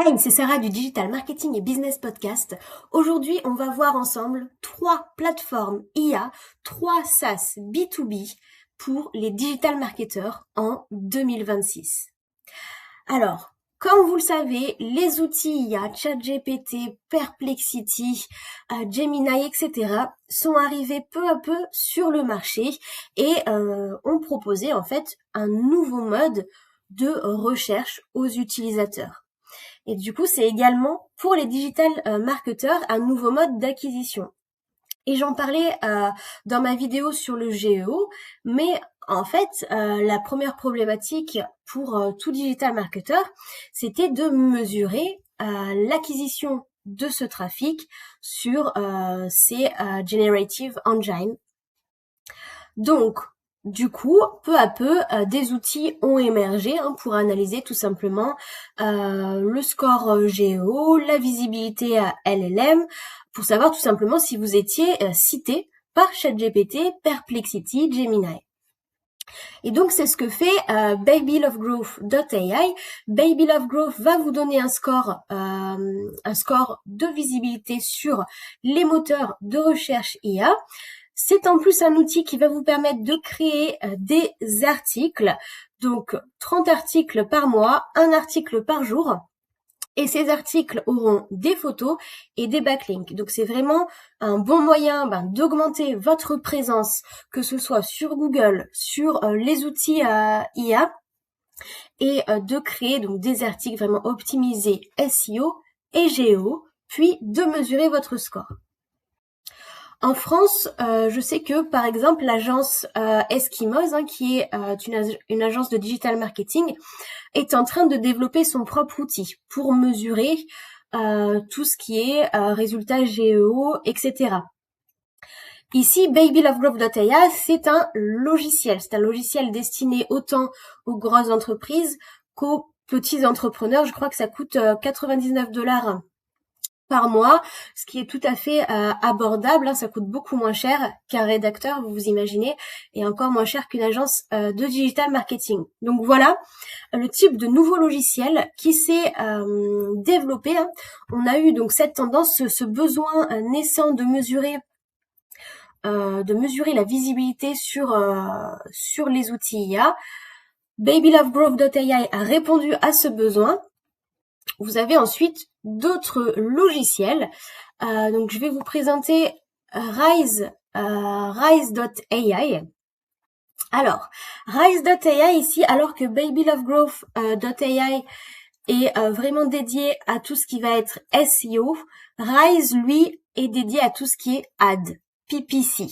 Hey, c'est Sarah du Digital Marketing et Business Podcast. Aujourd'hui, on va voir ensemble 3 plateformes IA, 3 SaaS B2B pour les digital marketeurs en 2026. Alors, comme vous le savez, les outils IA, ChatGPT, Perplexity, Gemini, etc. sont arrivés peu à peu sur le marché et ont proposé en fait un nouveau mode de recherche aux utilisateurs. Et du coup, c'est également pour les digital marketeurs un nouveau mode d'acquisition. Et j'en parlais dans ma vidéo sur le GEO, mais en fait, la première problématique pour tout digital marketeur, c'était de mesurer l'acquisition de ce trafic sur ces generative engines. Donc, du coup, peu à peu, des outils ont émergé pour analyser tout simplement le score GEO, la visibilité à LLM, pour savoir tout simplement si vous étiez cité par ChatGPT, Perplexity, Gemini. Et donc, c'est ce que fait babylovegrowth.ai. Babylovegrowth va vous donner un score de visibilité sur les moteurs de recherche IA. C'est en plus un outil qui va vous permettre de créer des articles, donc 30 articles par mois, un article par jour. Et ces articles auront des photos et des backlinks. Donc c'est vraiment un bon moyen d'augmenter votre présence, que ce soit sur Google, sur les outils IA, et de créer donc des articles vraiment optimisés SEO et GEO, puis de mesurer votre score. En France, je sais que par exemple l'agence Eskimos, qui est une agence de digital marketing, est en train de développer son propre outil pour mesurer tout ce qui est résultats GEO, etc. Ici, babylovegrowth.ai, c'est un logiciel destiné autant aux grosses entreprises qu'aux petits entrepreneurs. Je crois que ça coûte 99$ par mois, ce qui est tout à fait abordable. Ça coûte beaucoup moins cher qu'un rédacteur, vous imaginez, et encore moins cher qu'une agence de digital marketing. Donc voilà le type de nouveau logiciel qui s'est développé. On a eu donc cette tendance, ce besoin naissant de mesurer la visibilité sur les outils IA. babylovegrowth.ai a répondu à ce besoin. Vous avez ensuite d'autres logiciels. Donc je vais vous présenter Rise.ai. Alors, Rise.ai ici, alors que babylovegrowth.ai est vraiment dédié à tout ce qui va être SEO, Rise, lui, est dédié à tout ce qui est ad, PPC.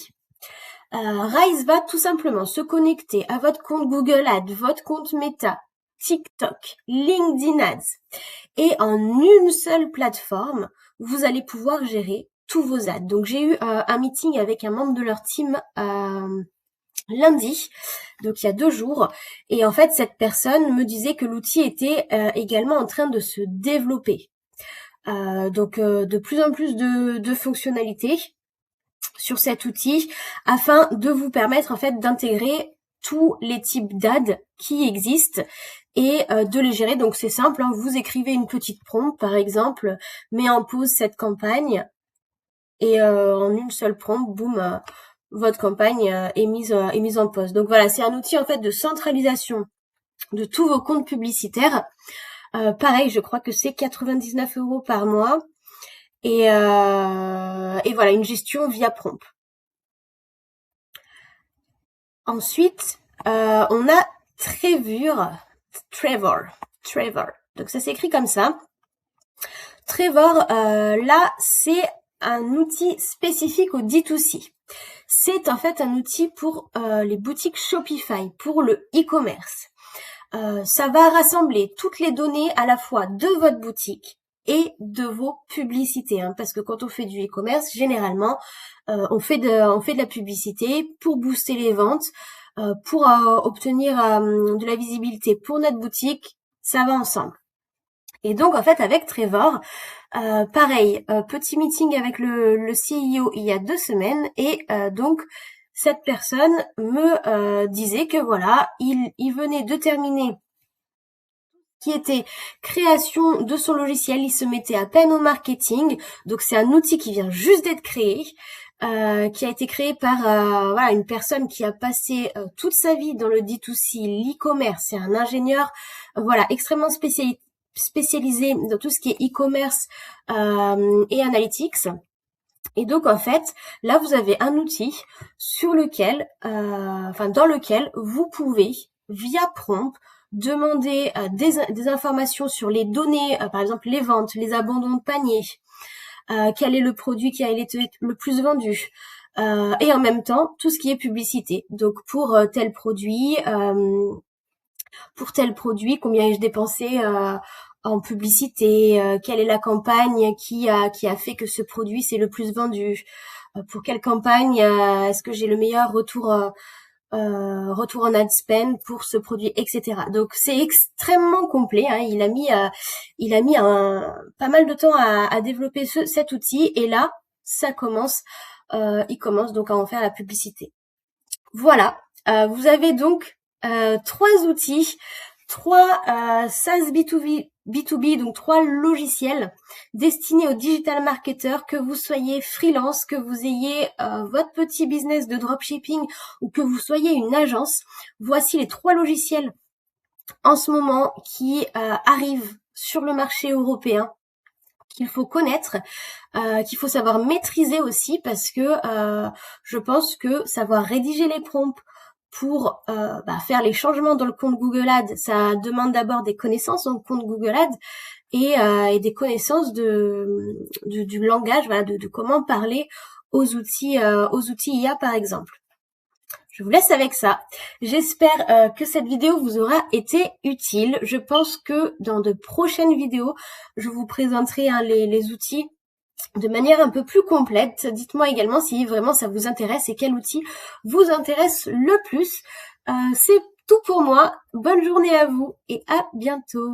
Rise va tout simplement se connecter à votre compte Google Ads, votre compte Meta, TikTok, LinkedIn Ads. Et en une seule plateforme, vous allez pouvoir gérer tous vos ads. Donc j'ai eu un meeting avec un membre de leur team lundi, donc il y a 2 jours, et en fait cette personne me disait que l'outil était également en train de se développer. Donc de plus en plus de fonctionnalités sur cet outil afin de vous permettre en fait d'intégrer tous les types d'ads qui existent et de les gérer. Donc c'est simple, vous écrivez une petite prompt par exemple, mets en pause cette campagne et en une seule prompt, boum, votre campagne est mise en pause. Donc voilà, c'est un outil en fait de centralisation de tous vos comptes publicitaires. Pareil, je crois que c'est 99€ par mois. Et voilà, une gestion via prompt. Ensuite, on a Trevor. Donc ça s'écrit comme ça. Trevor, là, c'est un outil spécifique au D2C. C'est en fait un outil pour les boutiques Shopify, pour le e-commerce. Ça va rassembler toutes les données à la fois de votre boutique et de vos publicités, parce que quand on fait du e-commerce, généralement, on fait de la publicité pour booster les ventes, pour obtenir de la visibilité pour notre boutique, ça va ensemble. Et donc en fait avec Trevor, pareil, petit meeting avec le CEO il y a 2 semaines et donc cette personne me disait que voilà, il venait de terminer qui était création de son logiciel, il se mettait à peine au marketing. Donc c'est un outil qui vient juste d'être créé, qui a été créé par voilà, une personne qui a passé toute sa vie dans le D2C, l'e-commerce. C'est un ingénieur voilà, extrêmement spécialisé dans tout ce qui est e-commerce et analytics. Et donc en fait, là vous avez un outil sur lequel, dans lequel vous pouvez via prompt demander des informations sur les données, par exemple les ventes, les abandons de panier, quel est le produit qui a été le plus vendu, et en même temps tout ce qui est publicité. Donc pour tel produit, combien ai-je dépensé en publicité, quelle est la campagne qui a fait que ce produit c'est le plus vendu, pour quelle campagne est-ce que j'ai le meilleur retour en ad spend pour ce produit, etc. Donc c'est extrêmement complet, hein. Il a mis pas mal de temps à développer cet outil, et là ça commence, il commence donc à en faire la publicité. Voilà, vous avez donc 3 outils, 3 SaaS B2B, donc 3 logiciels destinés aux digital marketeurs, que vous soyez freelance, que vous ayez votre petit business de dropshipping ou que vous soyez une agence. Voici les 3 logiciels en ce moment qui arrivent sur le marché européen, qu'il faut connaître, qu'il faut savoir maîtriser aussi, parce que je pense que savoir rédiger les prompts pour faire les changements dans le compte Google Ads, ça demande d'abord des connaissances dans le compte Google Ads et des connaissances du langage, voilà, de comment parler aux outils IA par exemple. Je vous laisse avec ça. J'espère que cette vidéo vous aura été utile. Je pense que dans de prochaines vidéos, je vous présenterai les outils de manière un peu plus complète. Dites-moi également si vraiment ça vous intéresse et quel outil vous intéresse le plus. C'est tout pour moi. Bonne journée à vous et à bientôt.